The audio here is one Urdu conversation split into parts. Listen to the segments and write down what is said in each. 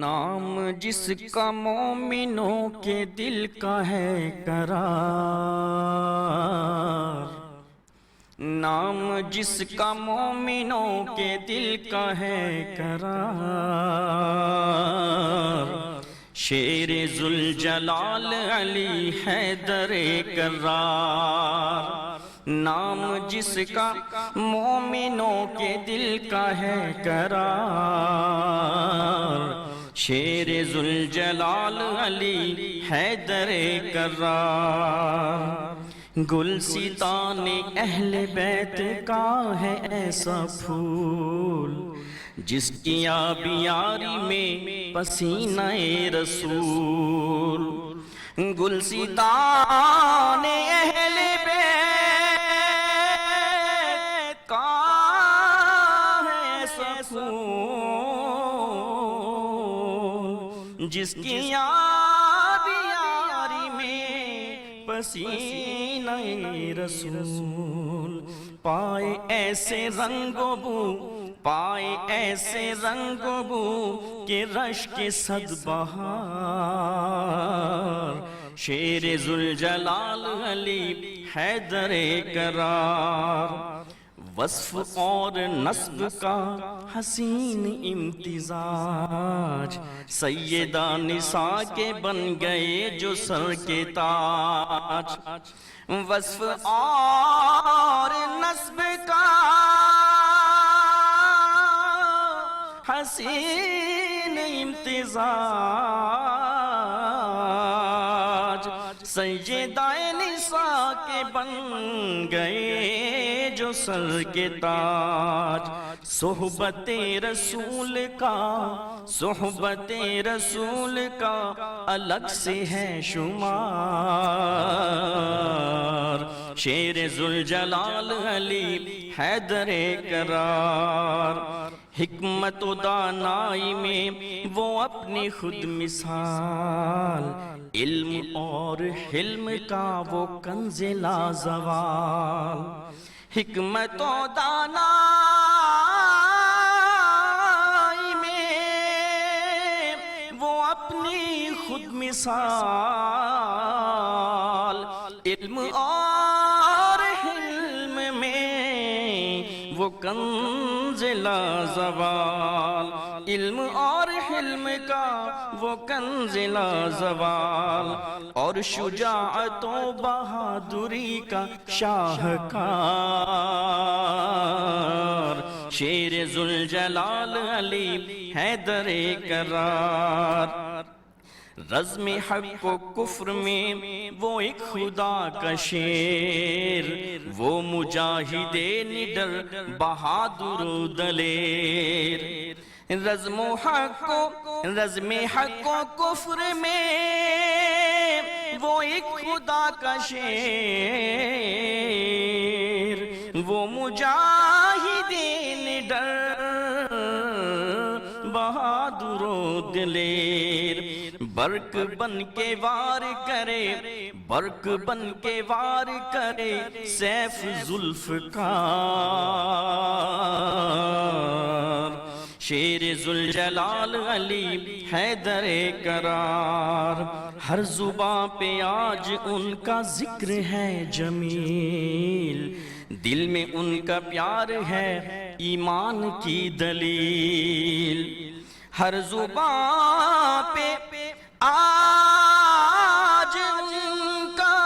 نام جس کا مومنوں کے دل کا ہے قرار، نام جس کا مومنوں کے دل کا ہے قرار، شیر ذوالجلال علی حیدر کرار، نام جس کا مومنوں کے دل کا ہے قرار، شیر ذوالجلال علی حیدر کرار، گلستان اہل بیت کا ہے ایسا پھول جس کی آبیاری میں پسینہ رسول، گلستان اہل بیت کا ہے ایسا پھول جس کی آبیاری میں پسینہ رسول، پائے ایسے رنگ و بو، پائے ایسے رنگ و بو کہ رشک صد بہار، شیر ذوالجلال علی حیدر کرار، وصف اور نسب کا حسین امتزاج، سیدہ نساء کے بن گئے جو سر کے تاج، وصف اور نسب کا حسین امتزاج، سیدہ نساء کے بن گئے جو سر کے تاج، صحبت رسول کا، صحبت رسول کا الگ سے ہے شمار، شیر ذوالجلال علی حیدر کرار، حکمت و دانائی میں وہ اپنی خود مثال، علم اور حلم کا وہ کنز لازوال، حکمت و دانائی میں وہ اپنی خود مثال، علم اور حلم میں وہ کنز لازوال، علم اور حلم کا وہ کنز لازوال، اور شجاعت و بہادری کا شاہکار، شیر ذوالجلال علی حیدر کرار، رزم حق و کفر میں وہ ایک خدا کا شیر، وہ مجاہد نڈر بہادر و دلیر، رزم حق و کفر میں وہ ایک خدا کا شیر، وہ مجاہد نڈر بہادر و دلیر، برق بن کے وار کرے، برق بن کے وار کرے سیف ذوالفقار، شیر ذوالجلال علی حیدر کرار، ہر زباں پہ آج ان کا ذکر ہے جمیل، دل میں ان کا پیار ہے ایمان کی دلیل، ہر زباں پہ آج ان کا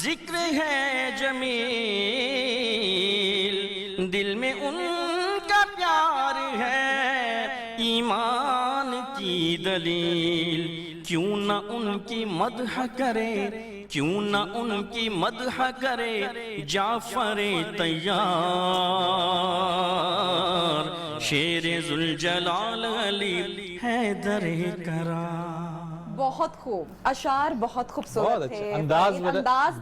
ذکر ہے جمیل، دل میں ان کا پیار ہے ایمان کی دلیل، کیوں نہ ان کی مدح کرے، کیوں نہ ان کی مدح کرے جعفر طیار، شیر ذوالجلال علی حیدر کرار۔ بہت خوب، اشعار بہت خوبصورت تھے، انداز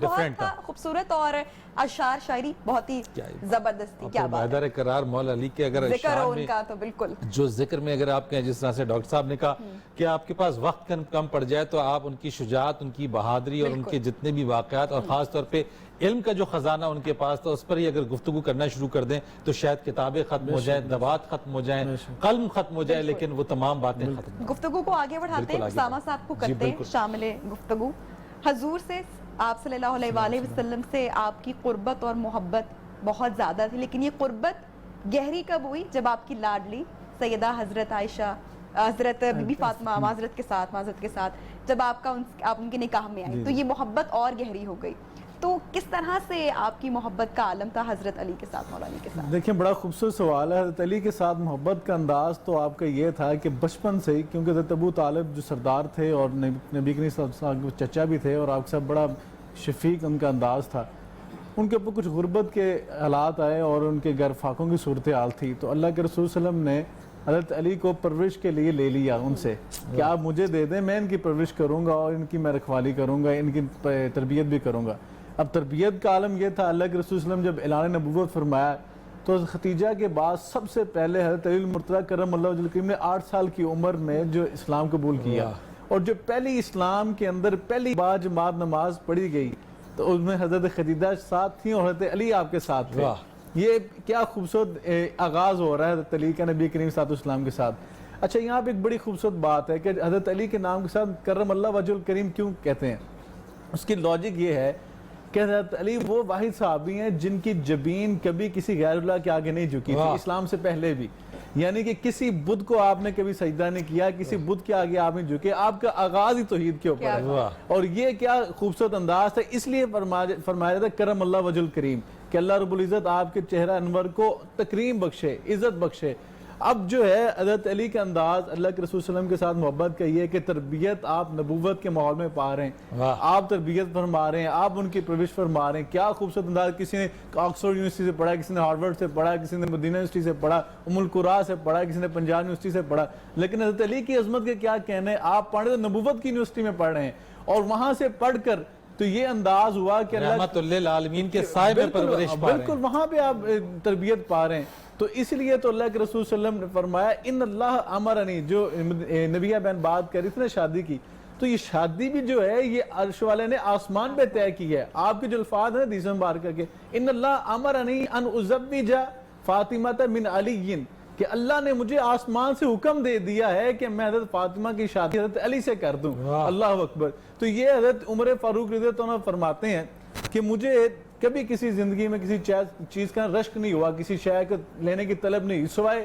بہت خوبصورت، اور اشعار شاعری بہت ہی زبردست تھی۔ کیا بات ہے، حیدر کرار مولا علی کے اگر ذکر ہو ان کا تو بالکل، جو ذکر میں اگر آپ کہیں جس طرح سے ڈاکٹر صاحب نے کہا کہ آپ کے پاس وقت کم پڑ جائے تو آپ ان کی شجاعت، ان کی بہادری اور ان کے جتنے بھی واقعات، اور خاص طور پہ علم کا جو خزانہ ان کے پاس تھا اس پر ہی اگر گفتگو کرنا شروع کر دیں تو شاید کتابیں ختم ہو جائیں، دوات ختم ہو جائیں، قلم ختم ہو جائے، لیکن وہ تمام باتیں ختم ہو گفتگو کو آگے بڑھاتے ہیں، اسامہ صاحب کو کرتے ہیں شامل گفتگو. حضور سے، آپ صلی اللہ علیہ وآلہ وسلم سے آپ کی قربت اور محبت بہت زیادہ تھی، لیکن یہ قربت گہری کب ہوئی؟ جب آپ کی لاڈلی سیدہ حضرت عائشہ، حضرت بی بی فاطمہ معذرت کے ساتھ جب آپ ان کے نکاح میں آئی تو یہ محبت اور گہری ہو گئی. تو کس طرح سے آپ کی محبت کا عالم تھا حضرت علی کے ساتھ، مولا علی کے ساتھ؟ دیکھیں بڑا خوبصورت سوال ہے. حضرت علی کے ساتھ محبت کا انداز تو آپ کا یہ تھا کہ بچپن سے ہی، کیونکہ حضرت ابو طالب جو سردار تھے اور نبی کریم صلی اللہ علیہ وسلم کے چچا بھی تھے اور آپ کے ساتھ بڑا شفیق ان کا انداز تھا. ان کے اوپر کچھ غربت کے حالات آئے اور ان کے گھر فاقوں کی صورتحال تھی، تو اللہ کے رسول صلی اللہ علیہ وسلم نے حضرت علی کو پرورش کے لیے لے لیا ان سے کہ آپ مجھے دے دیں، میں ان کی پرورش کروں گا اور ان کی میں رکھوالی کروں گا، ان کی تربیت بھی کروں گا. اب تربیت کا عالم یہ تھا، اللہ کے رسول صلی اللہ علیہ وسلم جب اعلان نبوت فرمایا تو ختیجہ کے بعد سب سے پہلے حضرت علی المرتضیٰ کرم اللہ وجہہ الکریم نے 8 سال کی عمر میں جو اسلام قبول کیا اور جو پہلی اسلام کے اندر پہلی بار جماعت نماز پڑھی گئی تو اس میں حضرت خدیجہ ساتھ تھیں اور حضرت علی آپ کے ساتھ تھے. یہ کیا خوبصورت آغاز ہو رہا ہے حضرت علی کا نبی کریم صلی اللہ علیہ وسلم کے ساتھ. اچھا یہاں پہ ایک بڑی خوبصورت بات ہے کہ حضرت علی کے نام کے ساتھ کرم اللہ وجہ الکریم کیوں کہتے ہیں. اس کی لاجک یہ ہے کہ حضرت علی وہ واحد صحابی ہیں جن کی جبین کبھی کسی غیر اللہ کے آگے نہیں جھکی تھی، اسلام سے پہلے بھی. یعنی کہ کسی بدھ کو آپ نے کبھی سجدہ نہیں کیا، کسی بدھ کے آگے آپ نہیں جھکے، آپ کا آغاز ہی توحید کے اوپر ہے. اور یہ کیا خوبصورت انداز تھا، اس لیے فرمایا جاتا ہے کرم اللہ وجہ الکریم کہ اللہ رب العزت آپ کے چہرہ انور کو تکریم بخشے، عزت بخشے. اب جو ہے حضرت علی کا انداز اللہ کے رسول صلی اللہ علیہ وسلم کے ساتھ محبت کا یہ ہے کہ تربیت آپ نبوت کے ماحول میں پا رہے ہیں، آپ تربیت فرما رہے ہیں، آپ ان کی پرورش فرما رہے ہیں. کیا خوبصورت انداز. کسی نے آکسفورڈ یونیورسٹی سے پڑھا، کسی نے ہارورڈ سے پڑھا، کسی نے مدینہ یونیورسٹی سے پڑھا، ام القرا سے پڑھا، کسی نے پنجاب یونیورسٹی سے پڑھا. لیکن حضرت علی کی عظمت کے کیا کہنے ہیں، آپ پڑھ رہے نبوت کی یونیورسٹی میں پڑھ رہے ہیں اور وہاں سے پڑھ کر تو یہ انداز ہوا کہ رحمت للعالمین کے سائے میں پرورش پا رہے ہیں. بالکل وہاں پہ آپ تربیت پا رہے ہیں. تو اس لیے تو اللہ کے رسول صلی اللہ علیہ وسلم نے فرمایا ان اللہ امرنی، جو نبیہ بہن بات کر رہی تھی نا شادی کی، تو یہ شادی بھی جو ہے یہ عرش والے نے آسمان پہ طے کی ہے. آپ کے جو الفاظ ہیں حدیث مبارکہ کے ان اللہ امرنی ان ازوج فاطمہ من علی، کہ اللہ نے مجھے آسمان سے حکم دے دیا ہے کہ میں حضرت فاطمہ کی شادی حضرت علی سے کر دوں. اللہ اکبر. تو یہ حضرت عمر فاروق رضی اللہ عنہ فرماتے ہیں کہ مجھے کبھی کسی زندگی میں کسی چیز کا رشک نہیں ہوا، کسی شے کو لینے کی طلب نہیں، سوائے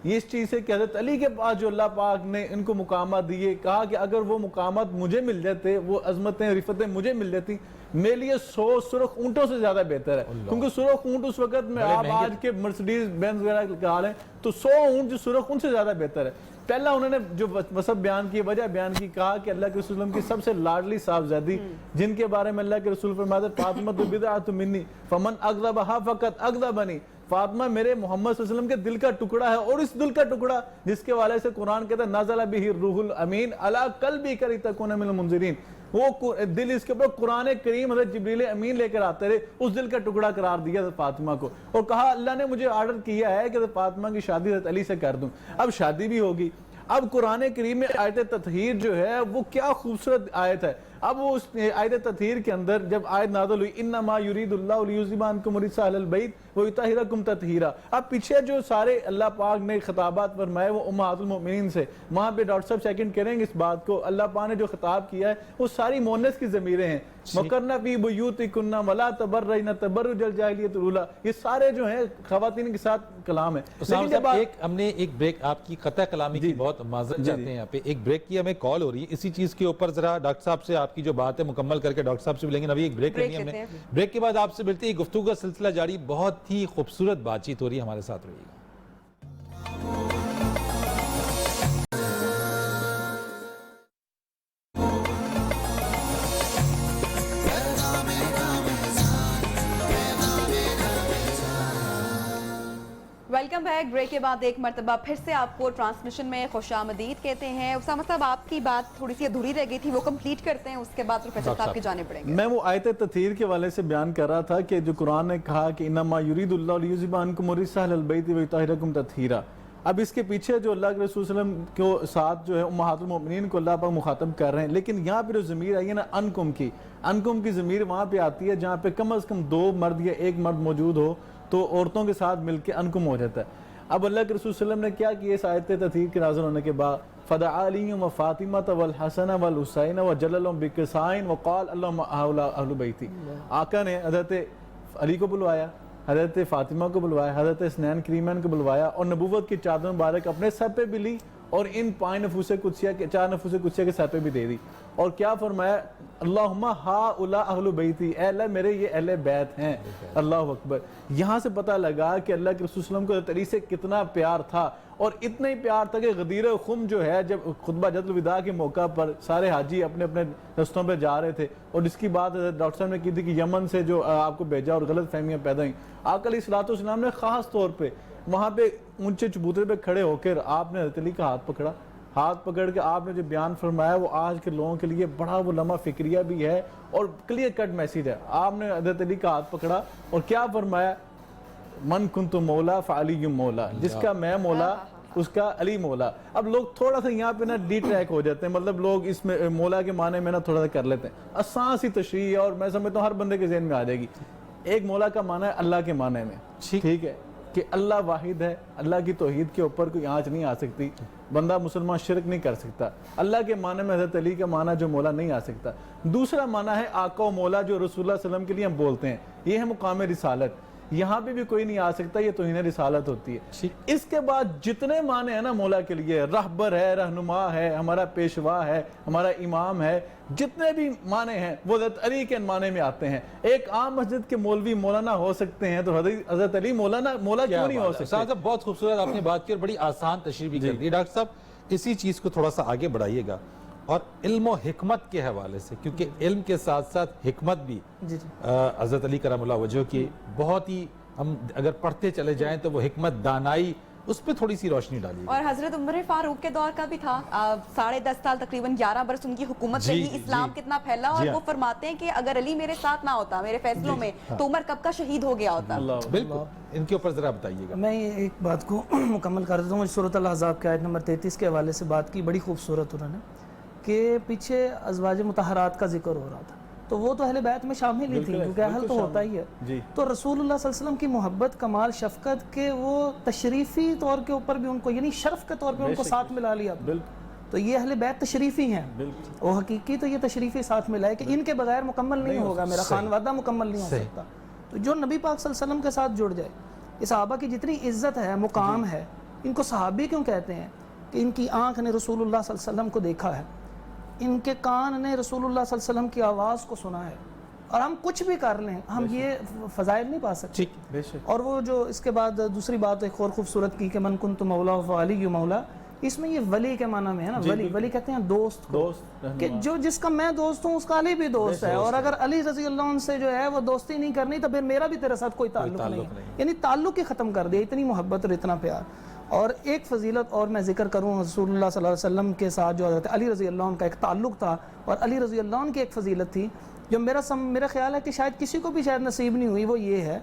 اس چیز سے کہ حضرت علی کے پاس جو اللہ پاک نے ان کو مقامات دیے، کہا کہ اگر وہ مقامات مجھے مل جاتے، وہ عظمتیں رفتیں مجھے مل جاتی، میرے لیے 100 سرخ اونٹوں سے زیادہ بہتر ہے. کیونکہ سرخ اونٹ اس وقت میں آپ آج کے مرسیڈیز بینز وغیرہ لگا لیں تو 100 اونٹ جو سرخ ان سے زیادہ بہتر ہے. پہلا انہوں نے جو وصف بیان کی، وجہ بیان کی، کہا کہ اللہ کے رسول کی سب سے لاڈلی صاحبزادی جن کے بارے میں اللہ کے رسول فرماتے فاطمہ بضعۃ منی فمن اغضبها فقط اغضبنی، فاطمہ میرے محمد صلی اللہ علیہ وسلم کے دل کا ٹکڑا ہے اور اس دل کا ٹکڑا جس کے والے سے قرآن کہتا ہے نازل بہ الروح الامین علی قلبک لتکون من المنذرین، وہ دل اس کے اوپر قرآن کریم حضرت جبریل امین لے کر آتے رہے، اس دل کا ٹکڑا قرار دیا حضرت فاطمہ کو اور کہا اللہ نے مجھے آرڈر کیا ہے کہ حضرت فاطمہ کی شادی حضرت علی سے کر دوں. اب شادی بھی ہوگی. اب قرآن کریم میں آیت تطہیر جو ہے وہ کیا خوبصورت آیت ہے. اب وہ اس آیت تطہیر کے اندر جب آیت نازل ہوئی انما یرید اللہ لیذھب عنکم الرجس اہل البیت ویطہرکم تطہیرا، اب پیچھے جو سارے اللہ پاک نے خطابات فرمائے وہ امہات المؤمنین سے، وہاں پہ ڈاکٹر صاحب سیکنڈ کریں گے اس بات کو، اللہ پاک نے جو خطاب کیا ہے وہ ساری مؤنث کی ضمیریں ہیں. وقرن فی بیوتکن ولا تبرجن تبرج الجاہلیۃ الاولی، یہ سارے جو ہیں خواتین کے ساتھ کلام ہے. لیکن جب ہم نے ایک بریک، آپ کی قطع کلامی کی بہت معذرت چاہتے ہیں، یہاں پہ ایک بریک کی ہمیں کال ہو رہی ہے اسی چیز کے اوپر، ذرا ڈاکٹر صاحب سے آپ کی جو بات ہے مکمل کر کے ڈاکٹر صاحب سے بھی لیں گے. ابھی ایک بریک کرنی ہے ہم نے، بریک کے بعد آپ سے ملتے ہیں. گفتگو کا سلسلہ جاری، بہت ہی خوبصورت بات چیت ہو رہی ہے، ہمارے ساتھ رہیے گا. Welcome back. بریک کے بعد ایک مرتبہ پھر سے آپ کو ٹرانسمیشن میں خوش آمدید کہتے ہیں. اسامہ صاحب آپ کی بات تھوڑی سی ادھوری رہ گئی تھی، وہ کمپلیٹ کرتے ہیں، اس کے بعد پروفیسر صاحب کی جانب پڑیں گے. میں وہ آیت تطہیر کے والے سے بیان کر رہا تھا کہ جو قرآن نے کہا کہ انما یرید اللہ لیذھب عنکم الرجس اہل البیت ویطہرکم تطہیرا. اب اس کے پیچھے جو اللہ کے رسول صلی اللہ علیہ وسلم کو ساتھ جو ہے امہات المؤمنین کو اللہ پاک مخاطب کر رہے ہیں، لیکن یہاں پہ جو ضمیر آئی ہے نا انکم کی ضمیر وہاں پہ آتی ہے جہاں پہ کم از کم 2 مرد یا 1 مرد موجود ہو تو عورتوں کے ساتھ مل کے انکم ہو جاتا ہے۔ اب اللہ کے رسول صلی اللہ علیہ وسلم نے کیا کیا اس آیت تطہیر کے نازل ہونے کے بعد؟ فدعا علیہم وفاطمۃ والحسن والحسین وجللہم بکسائن وقال اللہم ہؤلاء اہل بیتی۔ آقا نے حضرت علی کو بلوایا، حضرت فاطمہ کو بلوایا، حضرت حسنین کریمین کو بلوایا اور نبوت کی چادر مبارک اپنے سر پہ بھی لی اور ان 4 نفوس قدسیہ کے سر پہ بھی دے دی، اور کیا فرمایا؟ اللہم ہؤلاء اہل بیتی، اے اللہ میرے یہ اہل بیت ہیں۔ اللہ اکبر۔ یہاں سے پتہ لگا کہ اللہ کے رسول صلی اللہ علیہ وسلم کو حضرت علی سے کتنا پیار تھا، اور اتنا ہی پیار تھا کہ غدیر خم جو ہے جب خطبہ حجۃ الوداع کے موقع پر سارے حاجی اپنے اپنے رستوں پہ جا رہے تھے، اور اس کی بات ڈاکٹر صاحب نے کی تھی کہ یمن سے جو آپ کو بھیجا اور غلط فہمیاں پیدا ہوئیں، آقا علیہ السلام نے خاص طور پہ وہاں پہ اونچے چبوترے پہ کھڑے ہو کر آپ نے حضرت علی کا ہاتھ پکڑ کے آپ نے جو بیان فرمایا وہ آج کے لوگوں کے لیے بڑا وہ لمحہ فکریہ بھی ہے اور کلیئر کٹ میسیج ہے۔ آپ نے حضرت علی کا ہاتھ پکڑا اور کیا فرمایا؟ من کنت مولا فعلی مولا، جس کا میں مولا اس کا علی مولا۔ اب لوگ تھوڑا سا یہاں پہ نا ڈی ٹریک ہو جاتے ہیں، مطلب لوگ اس میں مولا کے معنی میں نا تھوڑا سا کر لیتے ہیں، آسان سی تشریح ہے اور میں سمجھتا ہوں ہر بندے کے ذہن میں آ جائے گی۔ ایک مولا کا معنی ہے اللہ کے معنی میں، ٹھیک ہے، کہ اللہ واحد ہے، اللہ کی توحید کے اوپر کوئی آنچ نہیں آ سکتی، بندہ مسلمان شرک نہیں کر سکتا۔ اللہ کے معنی میں حضرت علی کا معنی جو مولا نہیں آ سکتا۔ دوسرا معنی ہے آقا و مولا، جو رسول اللہ صلی اللہ علیہ وسلم کے لیے ہم بولتے ہیں، یہ ہے مقام رسالت، یہاں پہ بھی کوئی نہیں آ سکتا، یہ توہین رسالت ہوتی ہے۔ اس کے بعد جتنے معنی ہیں نا مولا کے لیے، رہبر ہے، رہنما ہے، ہمارا پیشوا ہے، ہمارا امام ہے، جتنے بھی معنی ہیں وہ حضرت علی کے معنی میں آتے ہیں۔ ایک عام مسجد کے مولوی مولانا ہو سکتے ہیں تو حضرت علی مولا کیوں نہیں ہو سکتے؟ صاحب بہت خوبصورت آپ نے بات کی اور بڑی آسان تشریح بھی کر دی۔ ڈاکٹر صاحب اسی چیز کو تھوڑا سا آگے بڑھائیے گا اور علم و حکمت کے حوالے سے، کیونکہ علم کے ساتھ ساتھ حکمت بھی حضرت علی کرم اللہ وجہہ کی بہت ہی، ہم اگر پڑھتے چلے جائیں تو وہ حکمت، دانائی، اس پہ تھوڑی سی روشنی ڈالیے۔ اور حضرت عمر فاروق کے دور کا بھی تھا، 10.5 سال تقریباً 11 برس ان کی حکومت رہی، اسلام کتنا پھیلا، اور وہ فرماتے ہیں کہ اگر علی میرے ساتھ نہ ہوتا میرے فیصلوں میں تو عمر کب کا شہید ہو گیا ہوتا۔ بالکل، ان کے اوپر ذرا بتائیے گا۔ میں ایک بات کو مکمل کر دیتا ہوں۔ سورۃ الاحزاب کے آیت نمبر 33 کے حوالے سے بات کی، بڑی خوبصورت انہوں نے، کہ پیچھے ازواج مطہرات کا ذکر ہو رہا تھا، تو وہ تو اہل بیت میں شامل ہی تھی، کیونکہ اہل تو ہوتا ہی ہے۔ تو رسول اللہ صلی اللہ علیہ وسلم کی محبت، کمال، شفقت کے وہ تشریفی طور کے اوپر بھی ان کو، یعنی شرف کے طور پہ ان کو ساتھ ملا لیا، تو یہ اہل بیت تشریفی ہیں، وہ حقیقی تو یہ تشریفی ساتھ ملا ہے کہ ان کے بغیر مکمل نہیں ہوگا، میرا خانوادہ مکمل نہیں ہو سکتا۔ تو جو نبی پاک صلی اللہ علیہ وسلم کے ساتھ جڑ جائے، اس صحابہ کی جتنی عزت ہے، مقام ہے، ان کو صحابی کیوں کہتے ہیں؟ کہ ان کی آنکھ نے رسول اللہ صلی اللہ علیہ وسلم کو دیکھا ہے، ان کے کان نے رسول اللہ صلی اللہ علیہ وسلم کی آواز کو سنا ہے، اور ہم کچھ بھی کر لیں ہم یہ فضائل نہیں پا سکتے۔ اور وہ جو اس کے بعد دوسری بات ایک اور خوبصورت کی کہ من کنت مولا فعلی مولا، اس میں یہ ولی کے معنی میں ہے نا، ولی کہتے ہیں دوست کو، کہ جو جس کا میں دوست ہوں اس کا علی بھی دوست ہے، اور اگر علی رضی اللہ عنہ سے جو ہے وہ دوستی نہیں کرنی تو پھر میرا بھی تیرے ساتھ کوئی تعلق نہیں ہے، یعنی تعلق ہی ختم کر دیا، اتنی محبت اور اتنا پیار۔ اور ایک فضیلت اور میں ذکر کروں رسول اللہ صلی اللہ علیہ وسلم کے ساتھ جو حضرت علی رضی اللہ عنہ کا ایک تعلق تھا، اور علی رضی اللہ عنہ کی ایک فضیلت تھی جو میرا خیال ہے کہ شاید کسی کو بھی شاید نصیب نہیں ہوئی، وہ یہ ہے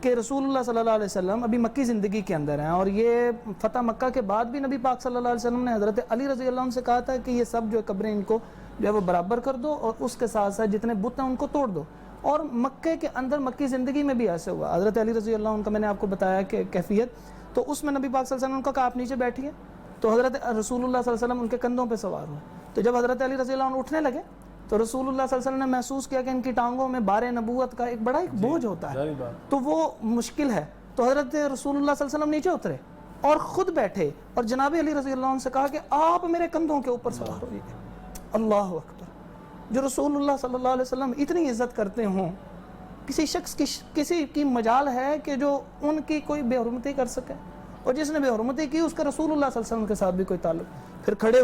کہ رسول اللہ صلی اللہ علیہ وسلم ابھی مکی زندگی کے اندر ہیں، اور یہ فتح مکہ کے بعد بھی نبی پاک صلی اللہ علیہ وسلم نے حضرت علی رضی اللہ عنہ سے کہا تھا کہ یہ سب جو قبریں ان کو جو ہے وہ برابر کر دو، اور اس کے ساتھ ساتھ جتنے بت ہیں ان کو توڑ دو۔ اور مکے کے اندر مکی زندگی میں بھی ایسے ہوا، حضرت علی رضی اللہ عنہ کا میں نے آپ کو بتایا کہ کیفیت، تو اس میں نبی پاک صلی اللہ علیہ وسلم نے کہا آپ نیچے بیٹھیے، تو حضرت رسول اللہ صلی اللہ علیہ وسلم ان کے کندھوں پہ سوار ہوئے، تو جب حضرت علی رضی اللہ عنہ اٹھنے لگے تو رسول اللہ صلی اللہ علیہ وسلم نے محسوس کیا کہ ان کی ٹانگوں میں بار نبوت کا ایک بڑا بوجھ ہوتا ہے، تو وہ مشکل ہے، تو حضرت رسول اللہ صلی اللہ علیہ وسلم نیچے اترے اور خود بیٹھے اور جناب علی رضی اللہ عنہ سے کہا کہ آپ میرے کندھوں کے اوپر سوار ہوئیے۔ اللہ اکبر! جو رسول اللہ صلی اللہ علیہ وسلم اتنی عزت کرتے ہوں، کسی شخص کی کسی کی مجال ہے کہ جو ان کی کوئی بے حرمتی کر سکے، اور جس نے بے حرمتی کی اس کا رسول اللہ صلی اللہ علیہ وسلم کے ساتھ بھی کوئی تعلق۔ پھر کھڑے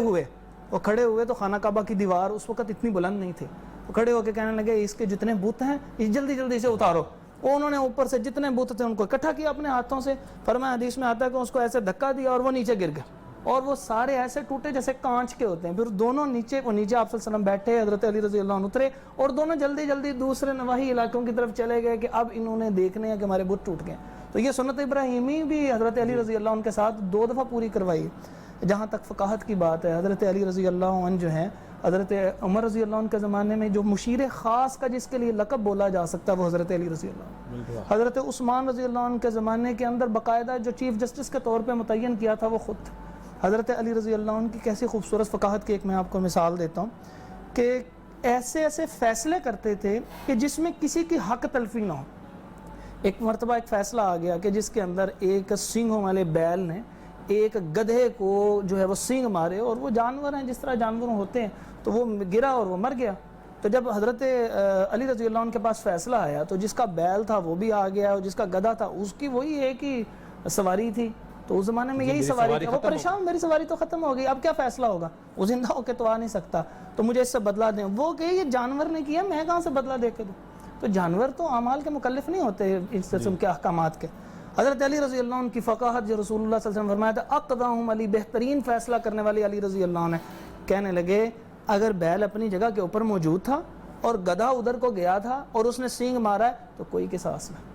ہوئے تو خانہ کعبہ کی دیوار اس وقت اتنی بلند نہیں تھی، وہ کھڑے ہو کے کہنے لگے اس کے جتنے بت ہیں اس جلدی سے اتارو۔ انہوں نے اوپر سے جتنے بت تھے ان کو اکٹھا کیا اپنے ہاتھوں سے، فرمایا حدیث میں آتا ہے کہ اس کو ایسے دھکا دیا اور وہ نیچے گر گئے، اور وہ سارے ایسے ٹوٹے جیسے کانچ کے ہوتے ہیں۔ پھر دونوں نیچے آپ صلی اللہ علیہ وسلم بیٹھے، حضرت علی رضی اللہ عنہ اترے، اور دونوں جلدی دوسرے نواحی علاقوں کی طرف چلے گئے کہ اب انہوں نے دیکھنے ہیں کہ ہمارے بت ٹوٹ گئے۔ تو یہ سنت ابراہیمی بھی حضرت علی رضی اللہ عنہ کے ساتھ 2 دفعہ پوری کروائی. جہاں تک فقاہت کی بات ہے، حضرت علی رضی اللہ عنہ جو ہیں، حضرت عمر رضی اللہ عنہ کے زمانے میں جو مشیر خاص کا جس کے لیے لقب بولا جا سکتا ہے وہ حضرت علی رضی اللہ عنہ. حضرت عثمان رضی اللہ عنہ کے زمانے کے اندر باقاعدہ جو چیف جسٹس کے طور پہ متعین کیا تھا وہ خود تھا. حضرت علی رضی اللہ عنہ کی کیسی خوبصورت فقاہت کی ایک میں آپ کو مثال دیتا ہوں کہ ایسے ایسے فیصلے کرتے تھے کہ جس میں کسی کی حق تلفی نہ ہو. ایک مرتبہ ایک فیصلہ آ گیا کہ جس کے اندر ایک سینگوں والے بیل نے ایک گدھے کو جو ہے وہ سینگ مارے، اور وہ جانور ہیں جس طرح جانور ہوتے ہیں، تو وہ گرا اور وہ مر گیا. تو جب حضرت علی رضی اللہ عنہ کے پاس فیصلہ آیا تو جس کا بیل تھا وہ بھی آ گیا اور جس کا گدھا تھا اس کی وہی ایک ہی سواری تھی. تو اس زمانے میں یہی سواری تھی. وہ پریشان، میری سواری تو ختم ہو گئی، اب کیا فیصلہ ہوگا؟ وہ زندہ ہو کے تو آ نہیں سکتا، تو مجھے اس سے بدلہ دیں. وہ کہ یہ جانور نے کیا، میں کہاں سے بدلہ دے کے دوں؟ تو جانور تو اعمال کے مکلف نہیں ہوتے اس قسم کے احکامات کے. حضرت علی رضی اللہ عنہ کی فقاہت جو رسول اللہ صلی اللہ علیہ وسلم فرمایا تھا اقضاہم علی، بہترین فیصلہ کرنے والے علی رضی اللہ عنہ. کہنے لگے اگر بیل اپنی جگہ کے اوپر موجود تھا اور گدھا ادھر کو گیا تھا اور اس نے سینگ مارا ہے تو کوئی قصاص نہیں،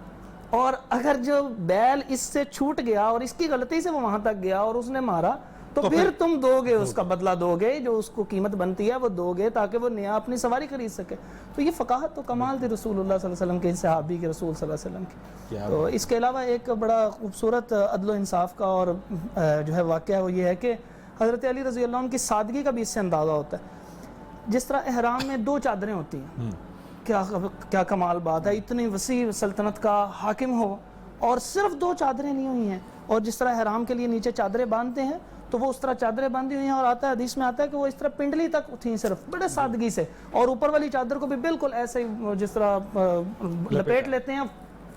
اور اگر جو بیل اس سے چھوٹ گیا اور اس کی غلطی سے وہ وہاں تک گیا اور اس نے مارا تو پھر تم دو گے، اس کا بدلہ دو گے، جو اس کو قیمت بنتی ہے وہ دو گے تاکہ وہ نیا اپنی سواری خرید سکے. تو یہ فقاہت تو کمال تھی رسول اللہ صلی اللہ علیہ وسلم کے، صحابی کے، رسول صلی اللہ علیہ وسلم کی. تو اس کے علاوہ ایک بڑا خوبصورت عدل و انصاف کا اور جو ہے واقعہ وہ یہ ہے کہ حضرت علی رضی اللہ عنہ کی سادگی کا بھی اس سے اندازہ ہوتا ہے. جس طرح احرام میں 2 چادریں ہوتی ہیں، کیا کمال بات ہے، اتنی وسیع سلطنت کا حاکم ہو اور صرف 2 چادریں نہیں ہوئی ہیں. اور جس طرح احرام کے لیے نیچے چادریں باندھتے ہیں تو وہ اس طرح چادریں باندھی ہوئی ہیں، اور آتا ہے حدیث میں آتا ہے کہ وہ اس طرح پنڈلی تک تھیں صرف، بڑے سادگی سے، اور اوپر والی چادر کو بھی بالکل ایسے ہی جس طرح لپیٹ لیتے ہیں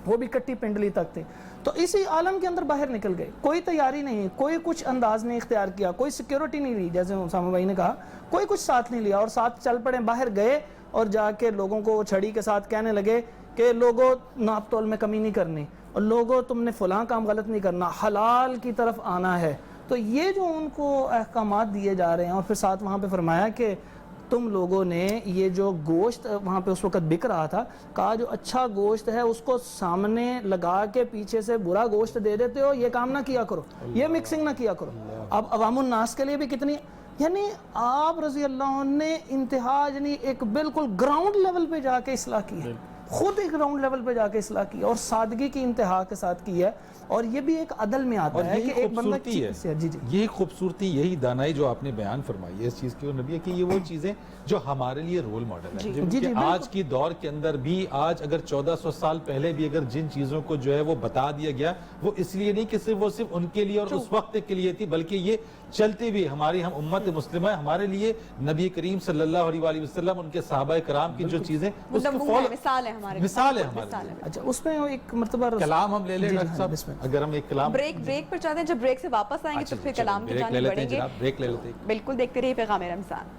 وہ بھی کٹی پنڈلی تک تھی. تو اسی عالم کے اندر باہر نکل گئے، کوئی تیاری نہیں، کوئی کچھ انداز نہیں اختیار کیا، کوئی سیکیورٹی نہیں لی، جیسے اسامہ بھائی نے کہا کوئی کچھ ساتھ نہیں لیا، اور ساتھ چل پڑے، باہر گئے اور جا کے لوگوں کو چھڑی کے ساتھ کہنے لگے کہ لوگوں ناپ تول میں کمی نہیں کرنی، اور لوگوں تم نے فلاں کام غلط نہیں کرنا، حلال کی طرف آنا ہے. تو یہ جو ان کو احکامات دیے جا رہے ہیں، اور پھر ساتھ وہاں پہ فرمایا کہ تم لوگوں نے یہ جو گوشت وہاں پہ اس وقت بک رہا تھا، کہا جو اچھا گوشت ہے اس کو سامنے لگا کے پیچھے سے برا گوشت دے دیتے ہو، یہ کام نہ کیا کرو، یہ مکسنگ نہ کیا کرو. اب عوام الناس کے لیے بھی کتنی، یعنی آپ رضی اللہ عنہ نے انتہا، یعنی ایک بالکل گراؤنڈ لیول پہ جا کے اصلاح کی ہے، خود ایک گراؤنڈ لیول پہ جا کے اصلاح کی اور سادگی کی انتہا کے ساتھ کی ہے. اور یہ بھی ایک عدل میں آتا ہے کہ ایک بندہ یہی خوبصورتی، یہی دانائی جو آپ نے بیان فرمائی ہے اس چیز کی، اور نبی ہے کہ یہ وہ چیزیں جو ہمارے لیے رول ماڈل ہے کہ آج کی دور کے اندر بھی، آج اگر 1400 سال پہلے بھی اگر جن چیزوں کو جو ہے وہ بتا دیا گیا، وہ اس لیے نہیں کہ وہ صرف ان کے لیے اور اس وقت کے لیے تھی، بلکہ یہ چلتے بھی ہماری ہم امت مسلمہ ہمارے لیے نبی کریم صلی اللہ علیہ وآلہ وسلم، ان کے صحابہ کرام کی جو چیزیں مثال ہے ہمارے، مثال ہے ہمارے. اچھا اس میں ایک مرتبہ کلام ہم لے لیں ڈاکٹر صاحب، اگر ہم ایک کلام بریک پر چاہتے ہیں، جب بریک سے واپس آئیں گے تو پھر کلام کی جانب بڑھیں گے. بریک لے لیتے ہیں. بالکل، دیکھتے رہیے پیغام رمضان.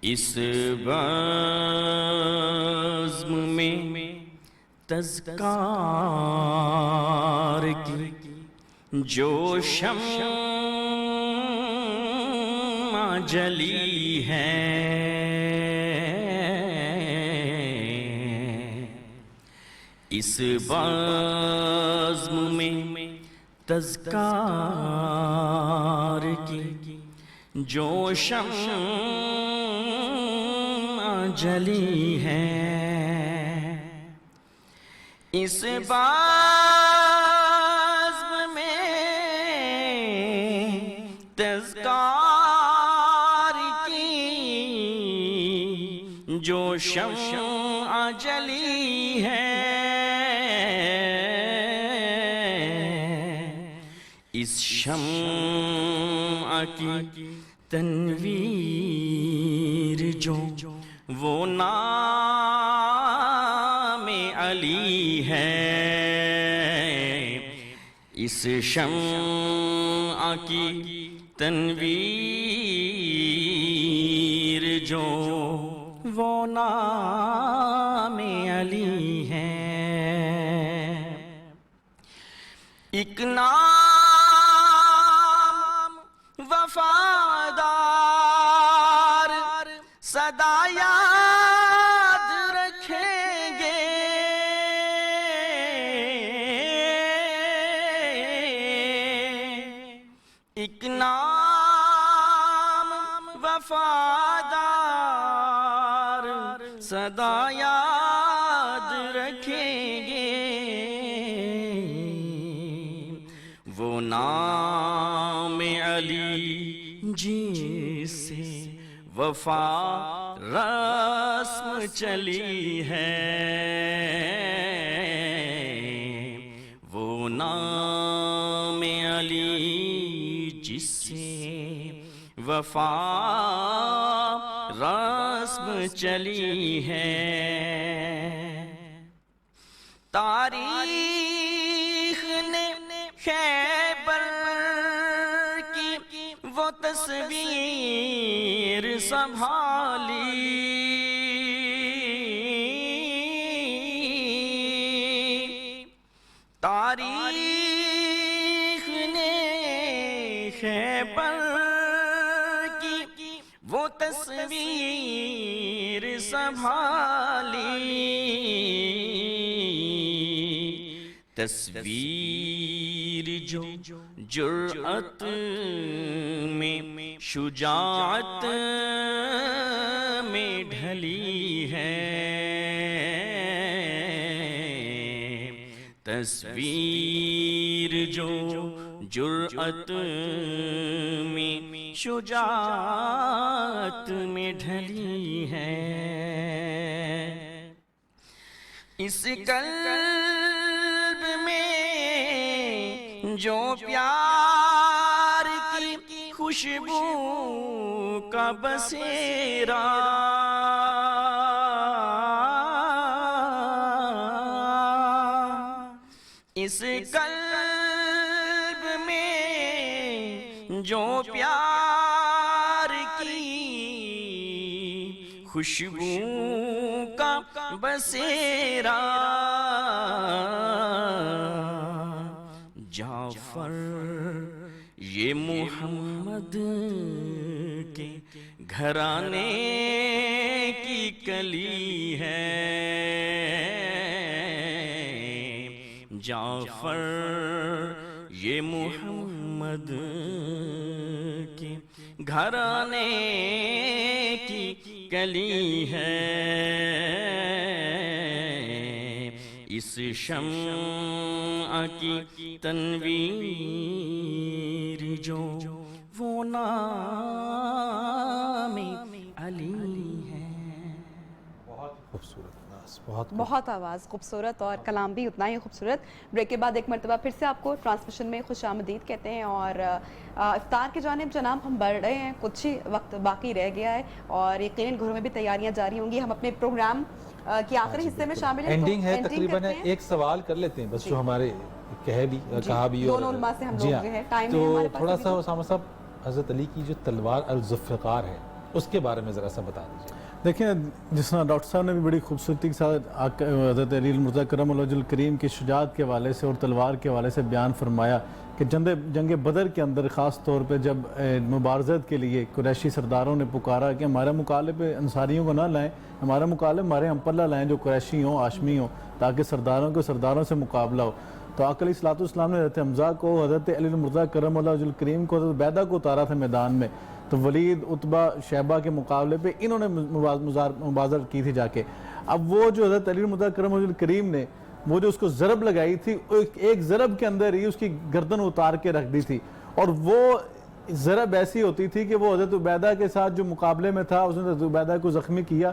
اس بزم میں تذکار کی جو شمع جلی ہے، اس بزم میں تذکار کی جو شمع جلی ہے، اس بزم میں تذکار کی جو شمع جلی ہے، اس شمع کی تنویر جو وہ نام علی ہے، اس شمع کی تنویر جو وہ نام علی ہے، ایک نام وفادار سدا یاد رکھیں گے، ایک نام وفادار سدا یاد رکھیں گے، وہ نام علی جس سے وفا رسم چلی ہے، وہ نام علی جس سے وفا رسم چلی ہے، تاریخ نے خیبر کی وہ تصویر سنبھالی، تاریخ نے خیبر کی وہ تصویر سنبھالی، تصویر جو جرأت میں شجاعت میں ڈھلی ہے، تصویر جو جرأت میں شجاعت میں ڈھلی ہے، اس قلب میں جو پیار کی خوشبو کا بسیرا، اس قلب میں جو پیار کی خوشبو کا بسیرا، جعفر یہ محمد کے گھرانے کی کلی ہے، جعفر یہ محمد کے گھرانے کی کلی ہے، اس شمع کی تنویر جو وہ نام علی ہے۔ بہت خوبصورت ناز، بہت بہت آواز خوبصورت اور کلام بھی اتنا ہی خوبصورت۔ بریک کے بعد ایک مرتبہ پھر سے آپ کو ٹرانسمیشن میں خوش آمدید کہتے ہیں، اور افطار کی جانب جناب ہم بڑھ رہے ہیں، کچھ ہی وقت باقی رہ گیا ہے اور یقیناً گھروں میں بھی تیاریاں جاری ہوں گی۔ ہم اپنے پروگرام کے آخری حصے میں شامل ہیں، اینڈنگ ہے تقریباً، ایک سوال کر لیتے ہیں بس جو ہمارے کہا بھی دونوں علماء سے ہم لوگ جو ہے ٹائم ہے تو ہمارے پاس، تھوڑا سا اسامہ صاحب حضرت علی کی جو تلوار الذوالفقار ہے اس کے بارے میں ذرا سا بتا دیجیے۔ دیکھیں جس طرح ڈاکٹر صاحب نے بھی بڑی خوبصورتی کے ساتھ حضرت علی المرتضیٰ کرم اللہ وجہ الکریم کی شجاعت کے حوالے سے اور تلوار کے حوالے سے بیان فرمایا کہ جنگ بدر کے اندر خاص طور پہ جب مبارزت کے لیے قریشی سرداروں نے پکارا کہ ہمارے مقابلے پہ انصاریوں کو نہ لائیں، ہمارے مقابلے ہمارے ہم پلہ لائیں جو قریشی ہوں، ہاشمی ہوں، تاکہ سرداروں سے مقابلہ ہو۔ تو آقا علیہ الصلوۃ والسلام نے حضرت حمزہ کو، حضرت علی المرتضیٰ کرم اللہ وجہ الکریم کو، حضرت عبیدہ کو اتارا تھا میدان میں، تو ولید، عتبہ، شیبہ کے مقابلے پہ انہوں نے مبارزت کی تھی جا کے۔ اب وہ جو حضرت علی المرتضیٰ کرم اللہ الکریم نے وہ جو اس کو ضرب لگائی تھی، ایک ضرب کے اندر ہی اس کی گردن اتار کے رکھ دی تھی، اور وہ ضرب ایسی ہوتی تھی کہ وہ حضرت عبیدہ کے ساتھ جو مقابلے میں تھا اس نے حضرت عبیدہ کو زخمی کیا،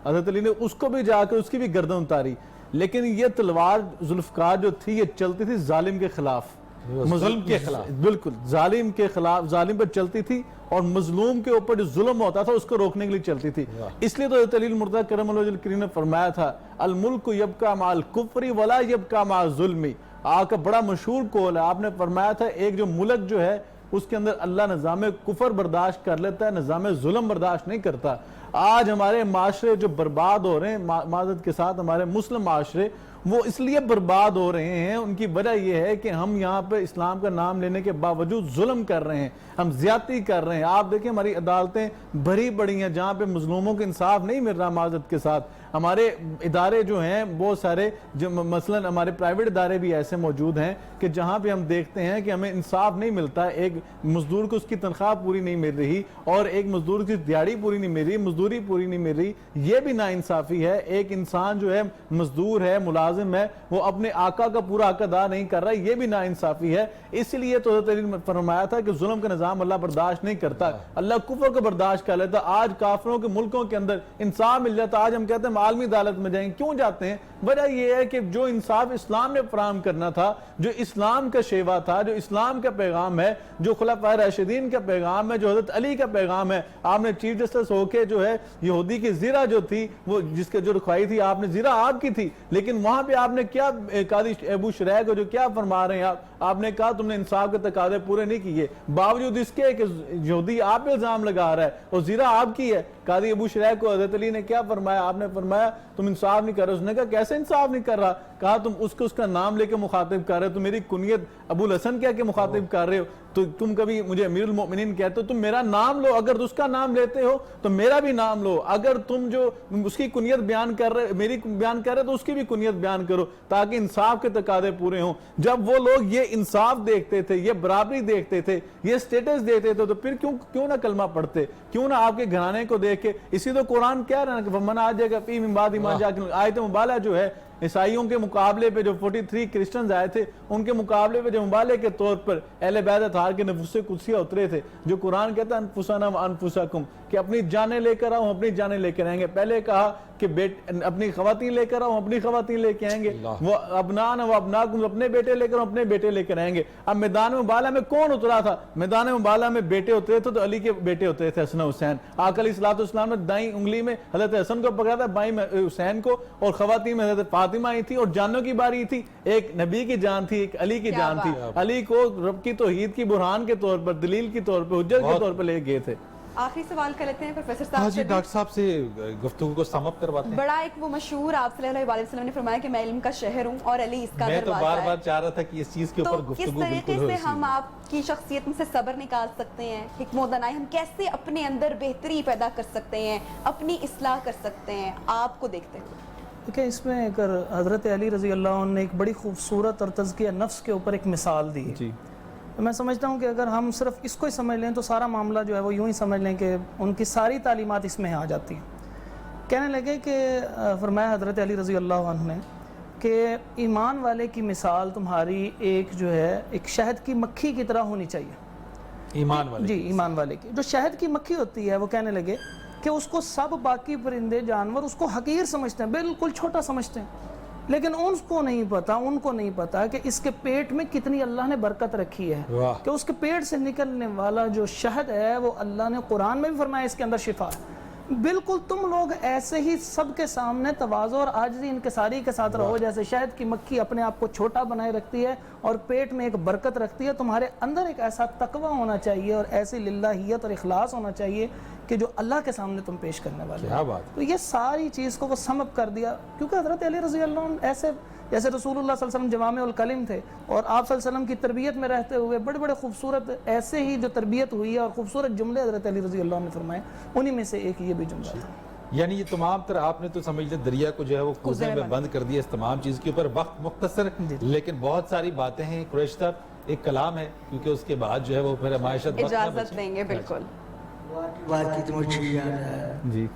حضرت علی نے اس کو بھی جا کے اس کی بھی گردن اتاری، لیکن یہ تلوار ذوالفقار جو تھی یہ چلتی تھی ظالم کے خلاف، ظلم کے خلاف، بالکل ظالم کے خلاف، ظالم پر چلتی تھی، اور مظلوم کے اوپر جو ظلم ہوتا تھا اس کو روکنے کے لیے چلتی تھی۔ اس لیے تو حضرت علی المرتضیٰ کرم اللہ وجہ الکریم نے فرمایا تھا الملک یبقی مع الکفر ولا یبقی مع الظلم۔ آپ کا بڑا مشہور قول ہے، آپ نے فرمایا تھا ایک جو ملک جو ہے اس کے اندر اللہ نظام کفر برداشت کر لیتا ہے، نظام ظلم برداشت نہیں کرتا۔ آج ہمارے معاشرے جو برباد ہو رہے ہیں، معذرت کے ساتھ ہمارے مسلم معاشرے وہ اس لیے برباد ہو رہے ہیں، ان کی وجہ یہ ہے کہ ہم یہاں پہ اسلام کا نام لینے کے باوجود ظلم کر رہے ہیں، ہم زیادتی کر رہے ہیں۔ آپ دیکھیں ہماری عدالتیں بھری پڑی ہیں جہاں پہ مظلوموں کو انصاف نہیں مل رہا معذرت کے ساتھ۔ ہمارے ادارے جو ہیں بہت سارے، مثلا ہمارے پرائیویٹ ادارے بھی ایسے موجود ہیں کہ جہاں پہ ہم دیکھتے ہیں کہ ہمیں انصاف نہیں ملتا، ایک مزدور کو اس کی تنخواہ پوری نہیں مل رہی، اور ایک مزدور کی دیہڑی پوری نہیں مل رہی، مزدوری پوری نہیں مل رہی، یہ بھی ناانصافی ہے۔ ایک انسان جو ہے مزدور ہے، ملازم ہے، وہ اپنے آقا کا پورا حق ادا نہیں کر رہا، یہ بھی ناانصافی ہے۔ اس لیے تو حضرت علی نے فرمایا تھا کہ ظلم کا نظام اللہ برداشت نہیں کرتا، اللہ کفر کو برداشت کر لیتا۔ آج کافروں کے ملکوں کے اندر انصاف مل جاتا، آج ہم کہتے ہیں عالمی عدالت میں جائیں، کیوں جاتے ہیں؟ وجہ یہ ہے کہ جو انصاف اسلام نے فراہم کرنا تھا، جو اسلام کا شیوا تھا، جو اسلام کا پیغام ہے، جو خلفائے راشدین کا پیغام ہے، جو حضرت علی کا پیغام ہے، آپ نے چیف جسٹس ہو کے جو ہے یہودی کی زیرہ جو تھی، وہ جس کے جو رکھوائی تھی آپ نے، زیرہ آپ کی تھی، لیکن وہاں پہ آپ نے کیا قاضی ابو شریح کو جو کیا فرما رہے ہیں آپ نے کہا تم نے انصاف کے تقاضے پورے نہیں کیے، باوجود اس کے کہ یہودی آپ پہ الزام لگا رہا ہے اور زیرہ آپ کی ہے۔ قاضی ابو شریح کو حضرت علی نے کیا فرمایا؟ آپ نے فرمایا تم انصاف نہیں کر رہے۔ اس نے کہا کیسے انصاف نہیں کر رہا؟ کہا تم اس کا نام لے کے مخاطب کر رہے ہو، تم میری کنیت ابو الحسن کیا کہ مخاطب کر رہے ہو، تو تم کبھی مجھے امیر المؤمنین کہتے ہو، تم میرا نام لو، اگر اس کا نام لیتے ہو تو میرا بھی نام لو، اگر تم جو اس کی کنیت بیان کر رہے، میری بیان کر رہے تو اس کی بھی کنیت بیان کرو، تاکہ انصاف کے تقاضے پورے ہوں۔ جب وہ لوگ یہ انصاف دیکھتے تھے، یہ برابری دیکھتے تھے، یہ سٹیٹس دیکھتے تھے، تو پھر کیوں نہ کلمہ پڑھتے، کیوں نہ آپ کے گھرانے کو دیکھ کے؟ اسی تو قرآن کہہ رہا ہے کہ فمن آ جائے گا فی من بعد ما جاء، آیت مبالغہ جو ہے عیسائیوں کے مقابلے پہ جو 43 کرسچنز آئے تھے ان کے مقابلے پہ جو مبالغے کے طور پر اہل بیت اطہار کے نفوس قدسیہ اترے تھے، جو قرآن کہتا ہے انفسنا وانفسکم، کہ اپنی جانیں لے کر آؤ، اپنی جانیں لے کر آئیں گے۔ پہلے کہا کہ اپنی خواتین لے کر آؤ، اپنی خواتین لے کے آئیں گے، وہ ابنان و ابناکم، اپنے بیٹے لے کر اپنے بیٹے لے کر آئیں گے۔ اب میدان مبالغہ میں کون اترا تھا؟ میدان مبالغہ میں بیٹے اترے تھے، تو علی کے بیٹے اترے تھے، حسن حسین۔ آقا علیہ الصلوۃ والسلام نے دائیں انگلی میں حضرت حسن کو پکڑا تھا، بائیں میں حسین کو، اور خواتین میں حضرت فاطمہ آئی تھی، اور جانوں کی باری تھی، ایک نبی کی جان تھی، ایک علی کی جان تھی۔ علی کو رب کی توحید کی برہان کے طور پر، دلیل کے طور پر، حجت کے طور پر لے گئے تھے۔ آخری سوال کر لیتے ہیں پروفیسر صاحب ہاں سے جی، ڈاکٹر صاحب سے گفتگو کو سم اپ کرواتے ہیں۔ بڑا ایک وہ مشہور آپ صلی اللہ علیہ وسلم نے فرمایا کہ میں علم کا شہر ہوں اور علی اس کا میں دروازہ تو بار ہے۔ بار چاہ رہا تھا کہ اس چیز کے اوپر تو گفتگو کس بالکل طریقے ہو سے اسی ہم آپ کی شخصیت میں سے صبر نکال سکتے ہیں، حکم و دانائی، ہم کیسے اپنے اندر بہتری پیدا کر سکتے ہیں، اپنی اصلاح کر سکتے ہیں آپ کو دیکھتے ہوئے؟ دیکھیں اس میں ایک حضرت علی رضی اللہ عنہ نے ایک بڑی خوبصورت اور تزکیہ نفس کے اوپر ایک مثال دی ہے۔ جی میں سمجھتا ہوں کہ اگر ہم صرف اس کو ہی سمجھ لیں تو سارا معاملہ جو ہے وہ یوں ہی سمجھ لیں کہ ان کی ساری تعلیمات اس میں آ جاتی ہیں۔ کہنے لگے کہ فرمایا حضرت علی رضی اللہ عنہ نے کہ ایمان والے کی مثال تمہاری ایک جو ہے ایک شہد کی مکھی کی طرح ہونی چاہیے۔ ایمان والے، جی ایمان والے کی جو شہد کی مکھی ہوتی ہے، وہ کہنے لگے کہ اس کو سب باقی پرندے جانور اس کو حقیر سمجھتے ہیں، بالکل چھوٹا سمجھتے ہیں، لیکن ان کو نہیں پتا کہ اس کے پیٹ میں کتنی اللہ نے برکت رکھی ہے، کہ اس کے پیٹ سے نکلنے والا جو شہد ہے وہ اللہ نے قرآن میں بھی فرمایا اس کے اندر شفا ہے۔ بالکل تم لوگ ایسے ہی سب کے سامنے تواضع اور عاجزی انکساری کے ساتھ رہو، جیسے شہد کی مکھی اپنے آپ کو چھوٹا بنائے رکھتی ہے اور پیٹ میں ایک برکت رکھتی ہے، تمہارے اندر ایک ایسا تقوی ہونا چاہیے اور ایسی للہیت اور اخلاص ہونا چاہیے کہ جو اللہ کے سامنے تم پیش کرنے والے کیا ہو۔ بات تو یہ ساری چیز کو وہ سم اپ کر دیا، کیونکہ حضرت علی رضی اللہ عنہ ایسے جیسے رسول اللہ صلی اللہ علیہ وسلم جوامع الکلم تھے، اور آپ صلی اللہ علیہ وسلم کی تربیت میں رہتے ہوئے بڑے بڑے خوبصورت ایسے ہی جو تربیت ہوئی ہے اور خوبصورت جملے حضرت علی رضی اللہ عنہ نے فرمائے، انہی میں سے ایک یہ بھی جملہ تھا۔ یعنی یہ تمام طرح آپ نے تو سمجھ لیں دریا کو جو ہے وہ کوزے میں بند کر دیا اس تمام چیز کے اوپر۔ وقت مختصر لیکن بہت ساری باتیں ہیں۔ قریش صاحب ایک کلام ہے کیونکہ اس کے بعد جو ہے وہ پھر ہمارے شاید وقت نہ اجازت بچے۔ دیں گے بالکل۔ واقعی تو مجھے یاد ہے جی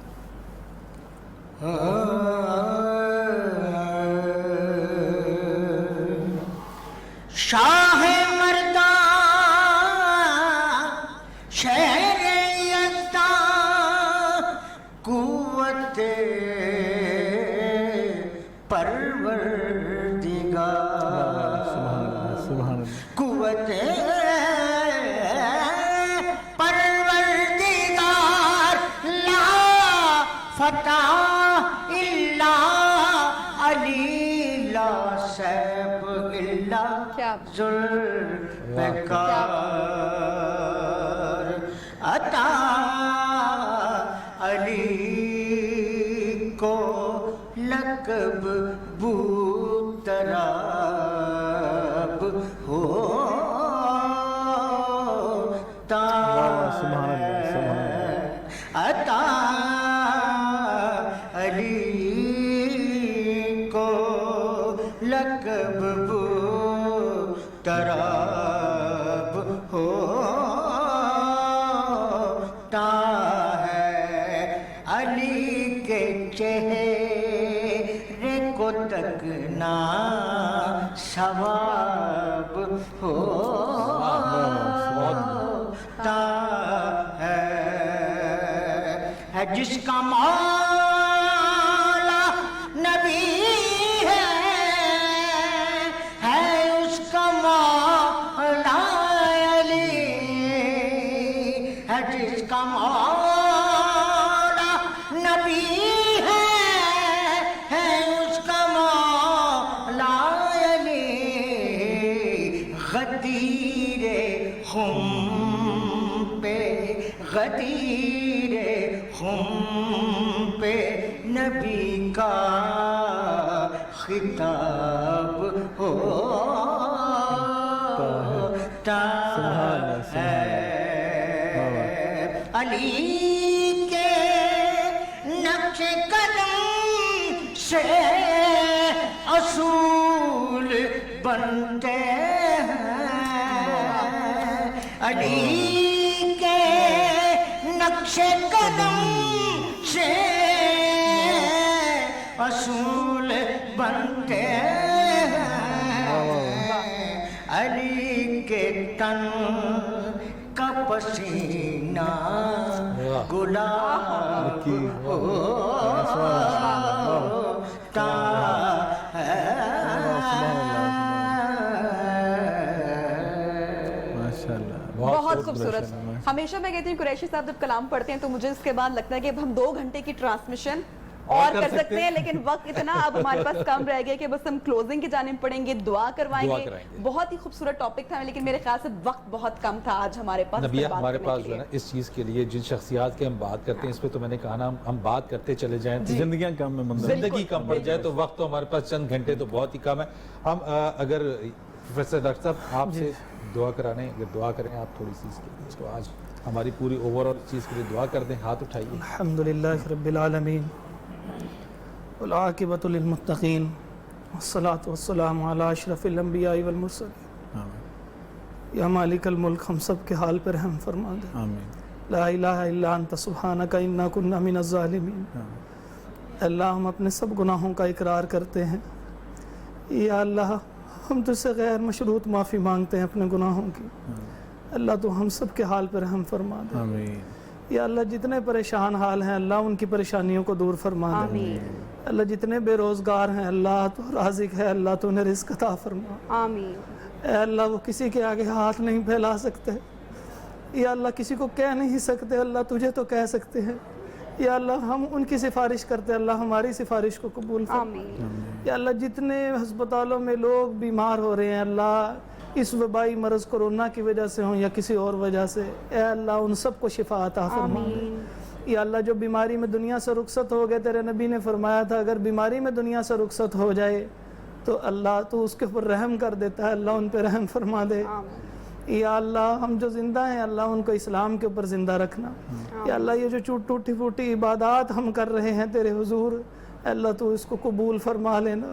شاہ مردان شہر یزدان قوت پروردگار سبحان اللہ قوت پروردگار لا فتح الا علی لا سیف الا کیا ذوالفقار عطا علی کو لقب بوتراب ہوتا ہے عطا علی کو لقب بوتراب ہوتا ہے علی کے چہرے کو تکنا ثواب ہوتا ہے جس کا مولا نبی ہے اس کا مولا علی ہے جس کا مولا نبی ہے اس کا مولا علی غدیر خم پہ غدیر خم پہ نبی کا خطاب ہوتا ہے علی کے نقش قدم سے اصول بنتے ہیں علی کے نقش قدم سے اصول بنتے ہیں علی کے تن کا پسینہ گلاب ہوتا ہے ماشاءاللہ بہت خوبصورت۔ ہمیشہ میں کہتی ہوں قریشی صاحب جب کلام پڑھتے ہیں تو مجھے اس کے بعد لگتا ہے کہ اب ہم 2 گھنٹے کی ٹرانسمیشن اور کر سکتے ہیں، لیکن وقت اتنا اب ہمارے پاس کم رہ گیا کہ بس ہم کلوزنگ کی جانب پڑیں گے، دعا کروائیں گے۔ بہت ہی خوبصورت ٹاپک تھا لیکن میرے خیال سے وقت بہت کم تھا آج ہمارے پاس۔ نبیہ ہمارے پاس جو ہے نا اس چیز کے لیے جن شخصیات کے ہم بات کرتے ہیں اس پہ تو میں نے کہا نا ہم بات کرتے چلے جائیں، زندگیاں کم میں منظر زندگی کم پڑ جائے تو وقت تو ہمارے پاس چند گھنٹے تو بہت ہی کم ہے۔ ہم اگر پروفیسر ڈاکٹر صاحب آپ سے دعا کرانے اگر دعا کریں آپ تھوڑی سی اس کے لیے تو آج ہماری پوری اوور آل چیز کے لیے دعا کر دیں، ہاتھ اٹھائیے۔ الحمدللہ رب العالمین والعاقبۃ للمتقین والصلاۃ والسلام علی اشرف الانبیاء والمرسلین۔ یا مالک الملک ہم سب کے حال پر رحم فرما دے۔ آمین لا الہ الا انت سبحانک انا کنا من الظالمین۔ اللہ ہم اپنے سب گناہوں کا اقرار کرتے ہیں، یا اللہ ہم تجھ سے غیر مشروط معافی مانگتے ہیں اپنے گناہوں کی۔ اللہ تو ہم سب کے حال پر رحم فرما دے۔ آمین یا اللہ جتنے پریشان حال ہیں اللہ ان کی پریشانیوں کو دور فرما دے۔ اللہ جتنے بے روزگار ہیں اللہ تو رازق ہے، اللہ تو انہیں رزق عطا فرما۔ آمین۔ اے اللہ وہ کسی کے آگے ہاتھ نہیں پھیلا سکتے، یا اللہ کسی کو کہہ نہیں سکتے، اللہ تجھے تو کہہ سکتے ہیں۔ یا اللہ ہم ان کی سفارش کرتے، اللہ ہماری سفارش کو قبول فرما۔ آمین۔ یا اللہ جتنے ہسپتالوں میں لوگ بیمار ہو رہے ہیں اللہ اس وبائی مرض کورونا کی وجہ سے ہوں یا کسی اور وجہ سے، اے اللہ ان سب کو شفا عطا فرما۔ یا اللہ جو بیماری میں دنیا سے رخصت ہو گئے، تیرے نبی نے فرمایا تھا اگر بیماری میں دنیا سے رخصت ہو جائے تو اللہ تو اس کے اوپر رحم کر دیتا ہے، اللہ ان پہ رحم فرما دے۔ یا اللہ ہم جو زندہ ہیں اللہ ان کو اسلام کے اوپر زندہ رکھنا۔ یا اللہ یہ جو ٹوٹی پھوٹی عبادات ہم کر رہے ہیں تیرے حضور، اللہ تو اس کو قبول فرما لینا۔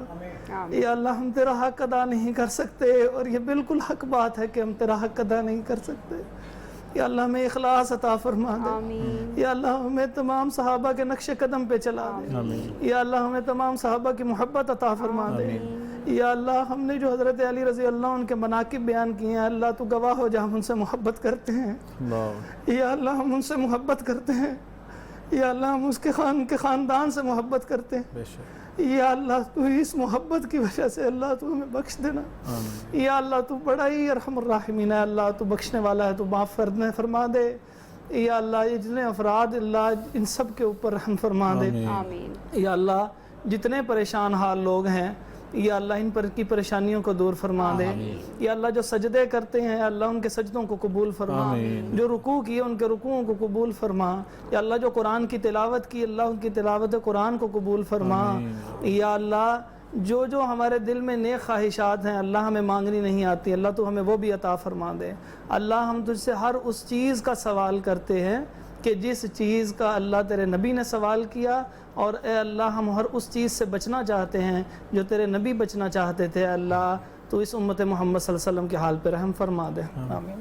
یا اللہ ہم تیرا حق ادا نہیں کر سکتے، اور یہ بالکل حق بات ہے کہ ہم تیرا حق ادا نہیں کر سکتے۔ یا اللہ ہمیں اخلاص عطا فرما دے۔ یا اللہ ہمیں تمام صحابہ کے نقش قدم پہ چلا دے۔ یا اللہ ہمیں تمام صحابہ کی محبت عطا فرما دے۔ یا اللہ ہم نے جو حضرت علی رضی اللہ عنہ کے مناقب بیان کیے ہیں، اللہ تو گواہ ہو جا ہم ان سے محبت کرتے ہیں۔ یا اللہ ہم ان سے محبت کرتے ہیں۔ یا اللہ ہم اس کے خاندان سے محبت کرتے ہیں۔ یا اللہ تو اس محبت کی وجہ سے اللہ تو ہمیں بخش دینا۔ یا اللہ تو بڑا ہی ارحم الراحمین ہے، اللہ تو بخشنے والا ہے، تو معاف فرما دے۔ یا اللہ یہ جتنے افراد اللہ ان سب کے اوپر رحم فرما دے۔ یا اللہ جتنے پریشان حال لوگ ہیں یا اللہ ان پر کی پریشانیوں کو دور فرما دے۔ یا اللہ جو سجدے کرتے ہیں اللہ ان کے سجدوں کو قبول فرما، جو رکوع کیے ان کے رکوعوں کو قبول فرما۔ یا اللہ جو قرآن کی تلاوت کی اللہ ان کی تلاوت قرآن کو قبول فرما۔ یا اللہ جو ہمارے دل میں نیک خواہشات ہیں اللہ ہمیں مانگنی نہیں آتی، اللہ تو ہمیں وہ بھی عطا فرما دے۔ اللہ ہم تجھ سے ہر اس چیز کا سوال کرتے ہیں کہ جس چیز کا اللہ تیرے نبی نے سوال کیا، اور اے اللہ ہم ہر اس چیز سے بچنا چاہتے ہیں جو تیرے نبی بچنا چاہتے تھے۔ اللہ تو اس امت محمد صلی اللہ علیہ وسلم کے حال پہ رحم فرما دے۔ آمین۔